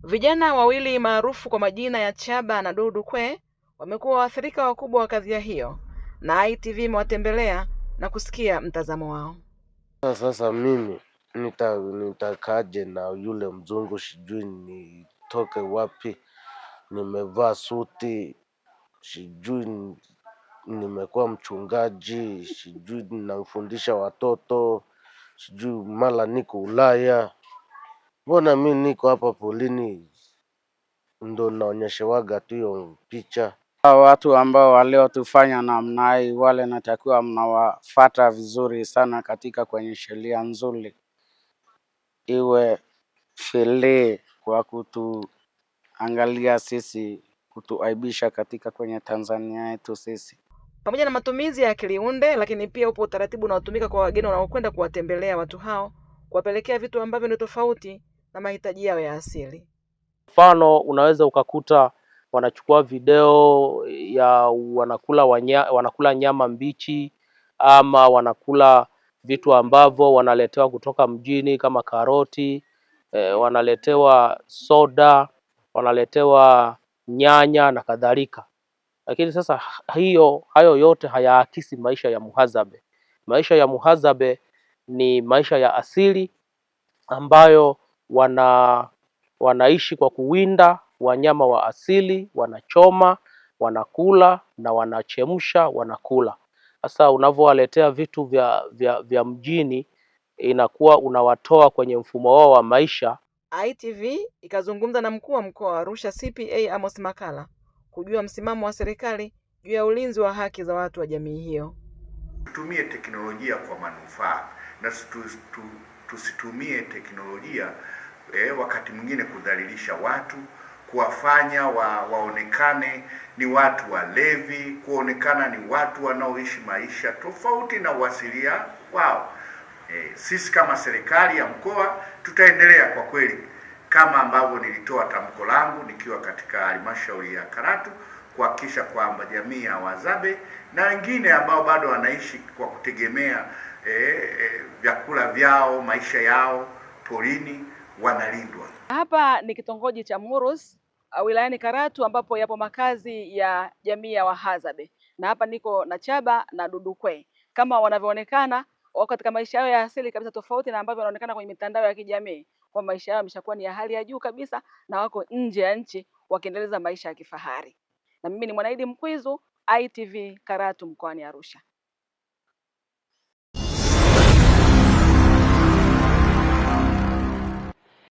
Vijana wawili maarufu kwa majina ya Chaba na Dudu Kwe wamekuwa waathirika wakubwa wa kadhia hiyo, na ITV imewatembelea na kusikia mtazamo wao. Sasa mimi nitakaje na yule mzungu? Sijui nitoke wapi, nimevaa suti, sijui nimekuwa mchungaji, sijui ninafundisha watoto, sijui mara niko Ulaya. Mbona mimi niko hapa polini ndo naonyeshewaga tu hiyo picha? Watu ambao waliotufanya namna hii wale natakiwa mnawafuata vizuri sana katika kwenye sheria nzuri, iwe sheria kwa kutuangalia sisi, kutuaibisha katika kwenye Tanzania yetu sisi. Pamoja na matumizi ya akili unde, lakini pia upo utaratibu unaotumika kwa wageni wanaokwenda kuwatembelea watu hao, kuwapelekea vitu ambavyo ni tofauti na mahitaji yao ya asili. Mfano, unaweza ukakuta wanachukua video ya wanakula nyama mbichi, ama wanakula vitu ambavyo wanaletewa kutoka mjini kama karoti, wanaletewa soda, wanaletewa nyanya na kadhalika. Lakini sasa hayo yote hayaakisi maisha ya Muhazabe. Maisha ya Muhazabe ni maisha ya asili ambayo wanaishi kwa kuwinda wanyama wa asili, wanachoma, wanakula na wanachemsha, wanakula. Sasa unavyowaletea vitu vya mjini, inakuwa unawatoa kwenye mfumo wao wa maisha. ITV ikazungumza na mkuu wa mkoa wa Arusha CPA Amos Makalla kujua msimamo wa serikali juu ya ulinzi wa haki za watu wa jamii hiyo. Tutumie teknolojia kwa manufaa na tusitumie teknolojia wakati mwingine kudhalilisha watu, kuwafanya waonekane ni watu walevi, kuonekana ni watu wanaoishi maisha tofauti na uasilia wao. Sisi kama serikali ya mkoa tutaendelea kwa kweli, kama ambavyo nilitoa tamko langu nikiwa katika halmashauri ya Karatu, kuhakikisha kwamba jamii ya Wahadzabe na wengine ambao bado wanaishi kwa kutegemea vyakula vyao, maisha yao porini, wanalindwa. Hapa ni kitongoji cha Murus wilayani Karatu, ambapo yapo makazi ya jamii ya Wahadzabe, na hapa niko na Chaba na Dudu Kwe. Kama wanavyoonekana wako katika maisha yao ya asili kabisa, tofauti na ambavyo wanaonekana kwenye mitandao ya kijamii, kwa maisha yao yameshakuwa ni ya hali ya juu kabisa, na wako nje ya nchi wakiendeleza maisha ya kifahari. Na mimi ni Mwanaidi Mkwizu, ITV Karatu mkoani Arusha.